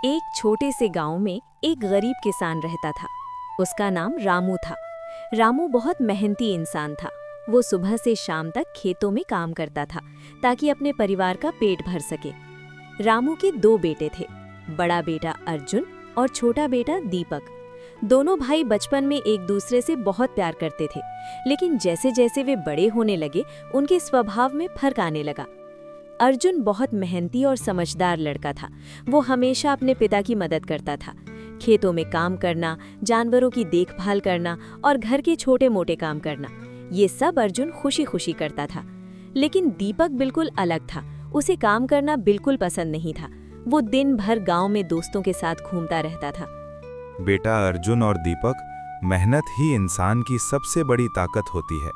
एक छोटे से गांव में एक गरीब किसान रहता था। उसका नाम रामू था। रामू बहुत मेहनती इंसान था। वो सुबह से शाम तक खेतों में काम करता था ताकि अपने परिवार का पेट भर सके। रामू के दो बेटे थे, बड़ा बेटा अर्जुन और छोटा बेटा दीपक। दोनों भाई बचपन में एक दूसरे से बहुत प्यार करते थे, लेकिन जैसे जैसे वे बड़े होने लगे उनके स्वभाव में फर्क आने लगा। अर्जुन बहुत मेहनती और समझदार लड़का था। वो हमेशा अपने पिता की मदद करता था। खेतों में काम करना, जानवरों की देखभाल करना और घर के छोटे मोटे काम करना, ये सब अर्जुन खुशी खुशी करता था। लेकिन दीपक बिल्कुल अलग था। उसे काम करना बिल्कुल पसंद नहीं था। वो दिन भर गांव में दोस्तों के साथ घूमता रहता था। बेटा अर्जुन और दीपक, मेहनत ही इंसान की सबसे बड़ी ताकत होती है।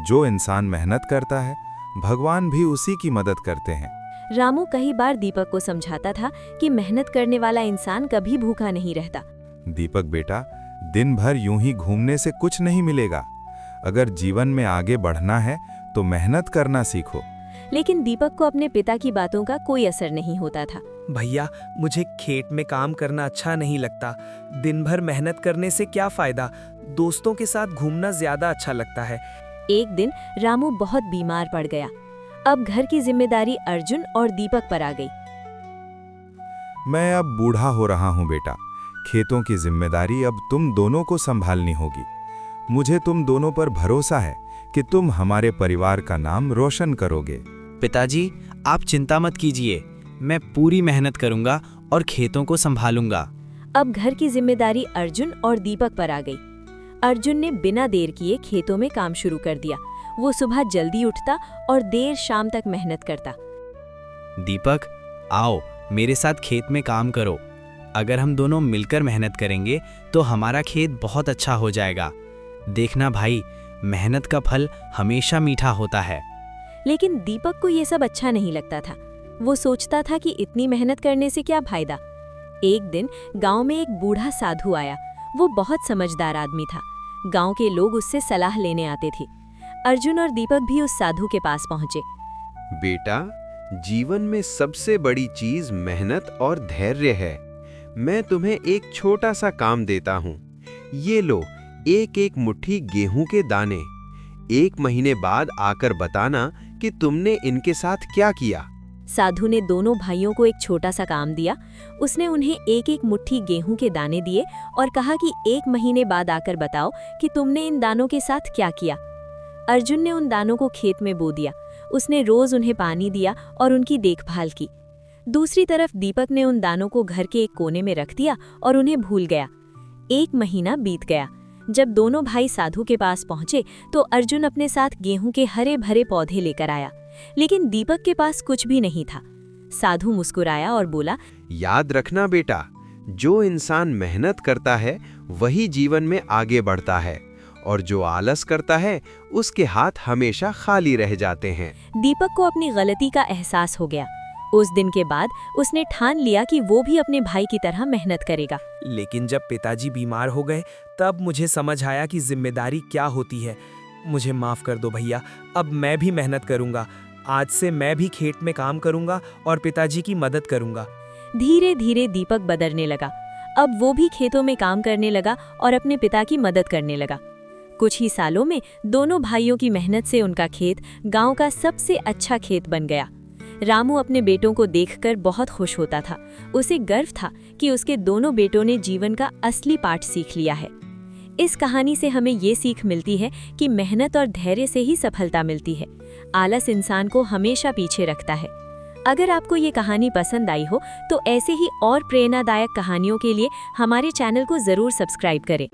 जो इंसान मेहनत करता है, भगवान भी उसी की मदद करते हैं। रामू कई बार दीपक को समझाता था कि मेहनत करने वाला इंसान कभी भूखा नहीं रहता। दीपक बेटा, दिन भर यूं ही घूमने से कुछ नहीं मिलेगा। अगर जीवन में आगे बढ़ना है तो मेहनत करना सीखो। लेकिन दीपक को अपने पिता की बातों का कोई असर नहीं होता था। भैया, मुझे खेत में काम करना अच्छा नहीं लगता। दिन भर मेहनत करने से क्या फायदा? दोस्तों के साथ घूमना ज्यादा अच्छा लगता है। एक दिन रामू बहुत बीमार पड़ गया। अब घर की जिम्मेदारी अर्जुन और दीपक पर आ गई। मैं अब बूढ़ा हो रहा हूं बेटा। खेतों की जिम्मेदारी अब तुम दोनों को संभालनी होगी। मुझे तुम दोनों पर भरोसा है कि तुम हमारे परिवार का नाम रोशन करोगे। पिताजी, आप चिंता मत कीजिए। मैं पूरी मेहनत करूंगा और खेतों को संभालूंगा। अब घर की जिम्मेदारी अर्जुन और दीपक पर आ गई। अर्जुन ने बिना देर किए खेतों में काम शुरू कर दिया। वो सुबह जल्दी उठता और देर शाम तक मेहनत करता। दीपक, आओ मेरे साथ खेत में काम करो। अगर हम दोनों मिलकर मेहनत करेंगे तो हमारा खेत बहुत अच्छा हो जाएगा। देखना भाई, मेहनत का फल हमेशा मीठा होता है। लेकिन दीपक को ये सब अच्छा नहीं लगता था। वो सोचता था कि इतनी मेहनत करने से क्या फायदा। एक दिन गांव में एक बूढ़ा साधु आया। वो बहुत समझदार आदमी था। गांव के लोग उससे सलाह लेने आते थे। अर्जुन और दीपक भी उस साधु के पास पहुंचे। बेटा, जीवन में सबसे बड़ी चीज मेहनत और धैर्य है। मैं तुम्हें एक छोटा सा काम देता हूँ। ये लो, एक एक मुट्ठी गेहूं के दाने। 1 महीने बाद आकर बताना कि तुमने इनके साथ क्या किया। साधु ने दोनों भाइयों को एक छोटा सा काम दिया। उसने उन्हें एक एक मुट्ठी गेहूं के दाने दिए और कहा कि 1 महीने बाद आकर बताओ कि तुमने इन दानों के साथ क्या किया। अर्जुन ने उन दानों को खेत में बो दिया। उसने रोज उन्हें पानी दिया और उनकी देखभाल की। दूसरी तरफ दीपक ने उन दानों को घर के एक कोने में रख दिया और उन्हें भूल गया। 1 महीना बीत गया। जब दोनों भाई साधु के पास पहुंचे तो अर्जुन अपने साथ गेहूं के हरे भरे पौधे लेकर आया, लेकिन दीपक के पास कुछ भी नहीं था। साधु मुस्कुराया और बोला, याद रखना बेटा, जो इंसान मेहनत करता है वही जीवन में आगे बढ़ता है, और जो आलस करता है उसके हाथ हमेशा खाली रह जाते हैं। दीपक को अपनी गलती का एहसास हो गया। उस दिन के बाद उसने ठान लिया कि वो भी अपने भाई की तरह मेहनत करेगा। लेकिन जब पिताजी बीमार हो गए तब मुझे समझ आया कि जिम्मेदारी क्या होती है। मुझे माफ कर दो भैया, अब मैं भी मेहनत करूंगा। आज से मैं भी खेत में काम करूंगा और पिताजी की मदद करूंगा। धीरे धीरे दीपक बदलने लगा। अब वो भी खेतों में काम करने लगा और अपने पिता की मदद करने लगा। कुछ ही सालों में दोनों भाइयों की मेहनत से उनका खेत गांव का सबसे अच्छा खेत बन गया। रामू अपने बेटों को देखकर बहुत खुश होता था। उसे गर्व था कि उसके दोनों बेटों ने जीवन का असली पाठ सीख लिया है। इस कहानी से हमें ये सीख मिलती है कि मेहनत और धैर्य से ही सफलता मिलती है। आलस इंसान को हमेशा पीछे रखता है। अगर आपको ये कहानी पसंद आई हो तो ऐसे ही और प्रेरणादायक कहानियों के लिए हमारे चैनल को जरूर सब्सक्राइब करें।